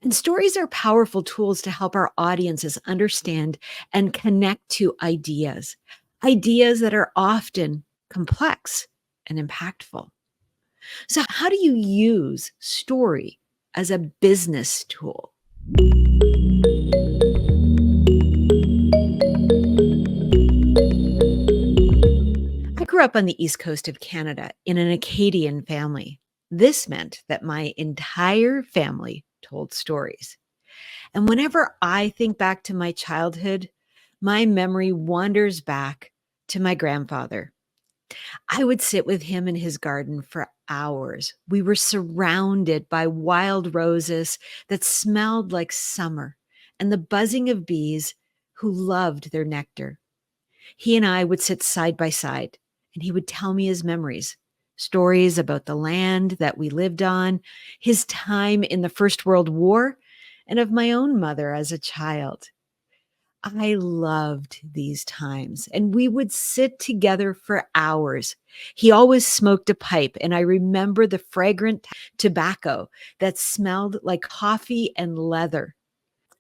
And stories are powerful tools to help our audiences understand and connect to ideas that are often complex and impactful. So, how do you use story as a business tool? I grew up on the East Coast of Canada in an Acadian family. This meant that my entire family told stories. And whenever I think back to my childhood, my memory wanders back to my grandfather. I would sit with him in his garden for hours. We were surrounded by wild roses that smelled like summer and the buzzing of bees who loved their nectar. He and I would sit side by side, and he would tell me his memories, stories about the land that we lived on, his time in the First World War, and of my own mother as a child. I loved these times, and we would sit together for hours. He always smoked a pipe, and I remember the fragrant tobacco that smelled like coffee and leather.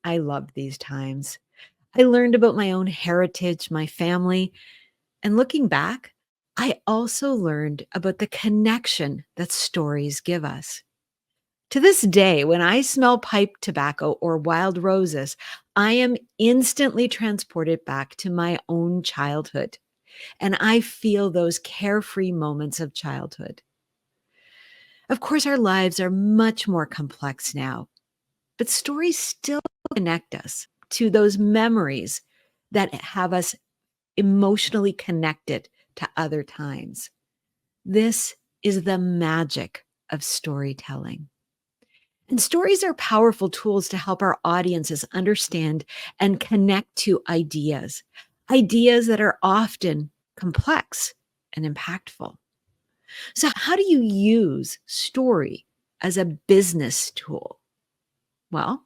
I loved these times. I learned about my own heritage, my family, and looking back, I also learned about the connection that stories give us. To this day, when I smell pipe tobacco or wild roses, I am instantly transported back to my own childhood, and I feel those carefree moments of childhood. Of course, our lives are much more complex now, but stories still connect us to those memories that have us emotionally connected to other times. This is the magic of storytelling. And stories are powerful tools to help our audiences understand and connect to ideas that are often complex and impactful. So, how do you use story as a business tool? Well,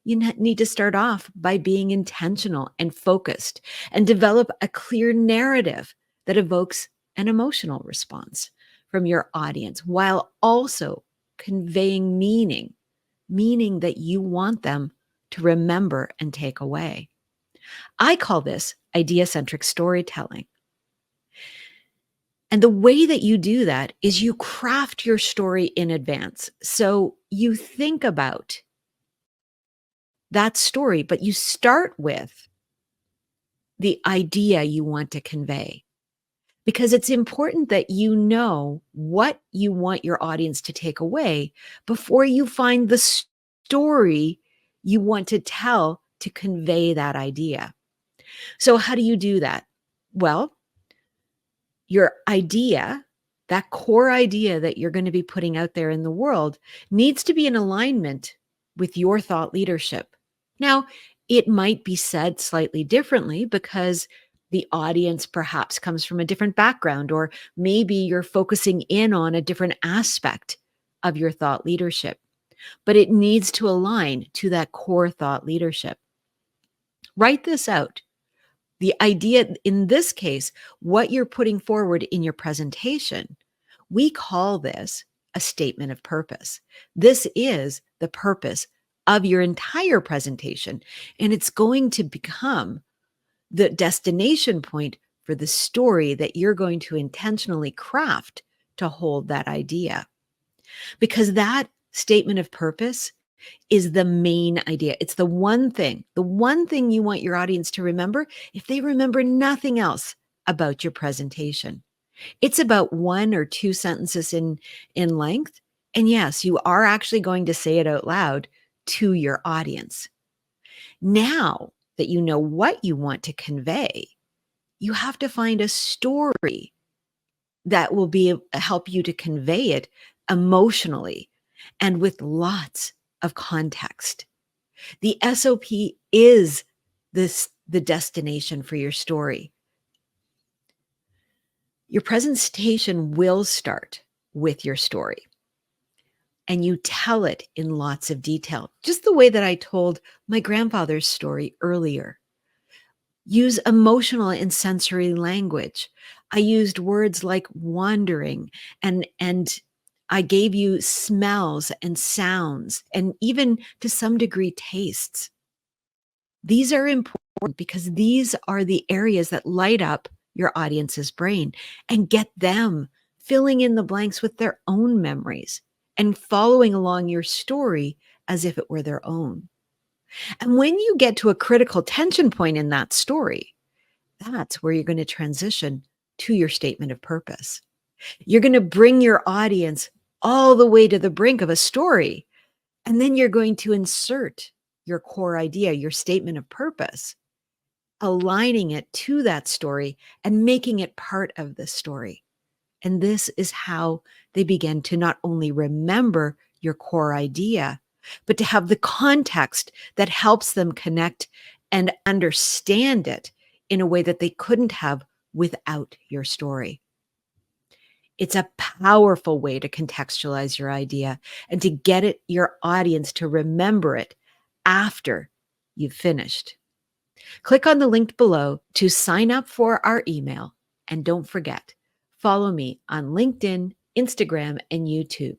you need to start off by being intentional and focused and develop a clear narrative that evokes an emotional response from your audience while also conveying meaning that you want them to remember and take away. I call this idea centric storytelling. And the way that you do that is you craft your story in advance. So you think about that story, but you start with the idea you want to convey because it's important that you know what you want your audience to take away before you find the story you want to tell to convey that idea. So, how do you do that? Well, your idea, that core idea that you're going to be putting out there in the world, needs to be in alignment with your thought leadership. Now, it might be said slightly differently because the audience perhaps comes from a different background, or maybe you're focusing in on a different aspect of your thought leadership, but it needs to align to that core thought leadership. Write this out. The idea in this case, what you're putting forward in your presentation, we call this a statement of purpose. This is the purpose of your entire presentation, and it's going to become the destination point for the story that you're going to intentionally craft to hold that idea. Because that statement of purpose is the main idea. It's the one thing you want your audience to remember if they remember nothing else about your presentation. It's about one or two sentences in length. And yes, you are actually going to say it out loud to your audience. Now that you know what you want to convey, you have to find a story that will be help you to convey it emotionally and with lots of context. The SOP is the destination for your story. Your presentation will start with your story, and you tell it in lots of detail, just the way that I told my grandfather's story earlier. Use emotional and sensory language. I used words like wandering and I gave you smells and sounds, and even to some degree, tastes. These are important because these are the areas that light up your audience's brain and get them filling in the blanks with their own memories and following along your story as if it were their own. And when you get to a critical tension point in that story, that's where you're going to transition to your statement of purpose. You're going to bring your audience all the way to the brink of a story, and then you're going to insert your core idea, your statement of purpose, aligning it to that story and making it part of the story. And this is how they begin to not only remember your core idea, but to have the context that helps them connect and understand it in a way that they couldn't have without your story. It's a powerful way to contextualize your idea and to get your audience to remember it after you've finished. Click on the link below to sign up for our email. And don't forget, follow me on LinkedIn, Instagram, and YouTube.